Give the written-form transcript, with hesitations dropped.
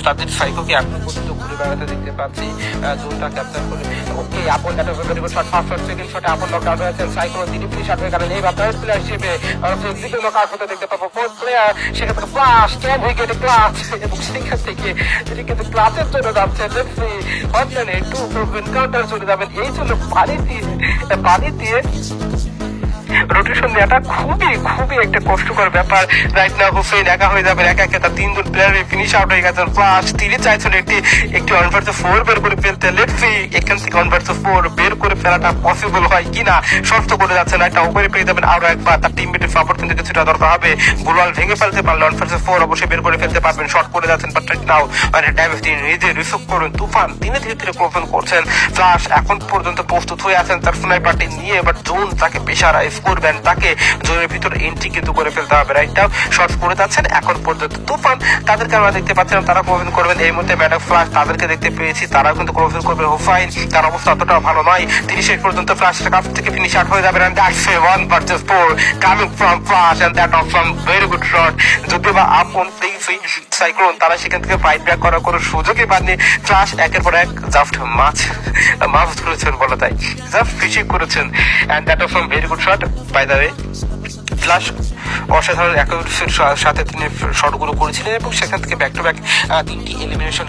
তাদের সাইকোকে এখনো পর্যন্ত ঘুরে বেড়াতে দেখতে পাচ্ছি, জোনটা ক্যাপচার করে। ওকে, আপন একটা very good shot, first shot, second শটে আপন নক আউট হয়েছেন। সাইকো তিনি ফ্রি শট হয়ে গেলেন। এইবার থার্ড প্লেয়ার হিসেবে এক্সিকিউট নক আউট হতে দেখতে পাবো। ফোর্থ প্লেয়ার সেখান থেকে প্লাস টপ উইকেটে ক্লাচ, এবং সেখান থেকে তিনি কিন্তু ক্লাচের জন্য যাচ্ছেন। রেফারি হটলাইনে টু এনকাউন্টার চলে যাবেন। এই জন্য পানি দিয়ে রোটেশন দেওয়াটা খুবই একটা কষ্টকর ব্যাপার। রাইট নাও হুসেইন একা হয়ে যাবেন, একা তার তিনজন প্লেয়ারের ফিনিশ আউট হয়ে গেছেন। প্লাস তিনি চাইছেন একটি 1/4 বের করে ফেলতে। লেটস সি এখান থেকে 1/4 বের করে ফেলাটা পসিবল হয় কিনা। শর্ত করে যাচ্ছেন, একটা ওপরে পেয়ে যাবেন আরো একবার। তার টিমমেটের সাপোর্ট কিন্তু কিছুটা দরকার হবে। গোলওয়াল ভেঙে ফেলতে পারলে 1/4 অবশ্যই বের করে ফেলতে পারবেন। শর্ট করে যাচ্ছেন, বাট রাইট নাও ড্যামেজ তিনি নিজে রিসিভ করুন। তুফান তিনি ধীরে ধীরে ক্লোফেন করছেন। ফ্লাশ এখন পর্যন্ত প্রস্তুত হয়ে আছেন তার স্নাইপারটি নিয়ে। এবার জোন তাকে প্রেশারাইজ করবেন, তাকে জোনের ভিতরে এন্ট্রি কিন্তু করে ফেলতে হবে। রাইট নাও শর্ট করে যাচ্ছেন এখন পর্যন্ত তুফান। তাদেরকে আমরা দেখতে পাচ্ছিলাম তারা ক্লোফেন করবেন। এই মুহূর্তে ম্যাডাম ফ্লাশ তাদেরকে দেখতে পেয়েছি, তারাও কিন্তু ক্লোফেন করবে। হোফাইন তার অবস্থা অতটাও ভালো নয়, তিনি শেষ পর্যন্ত ফ্লাশের কাছ থেকে ফিনিশ আউট হয়ে যাবেন। That's 1/4 coming from flush and that off from very good shot. যদিও বা আপন সাইক্লোন তারা সেখান থেকে ফাইট ব্যাক করার কোনো সুযোগই পাননি। ফ্লাশ একের পর এক জাস্ট মাছ ধরেছেন বলা যায়, জাস্ট ফিশিং করেছেন। And that off from very good shot by the way. Flush অসাধারণ অ্যাকুরেসির সাথে তিনি শটগুলো করেছিলেন এবং সেখান থেকে ব্যাক টু ব্যাক 3টি এলিমিনেশন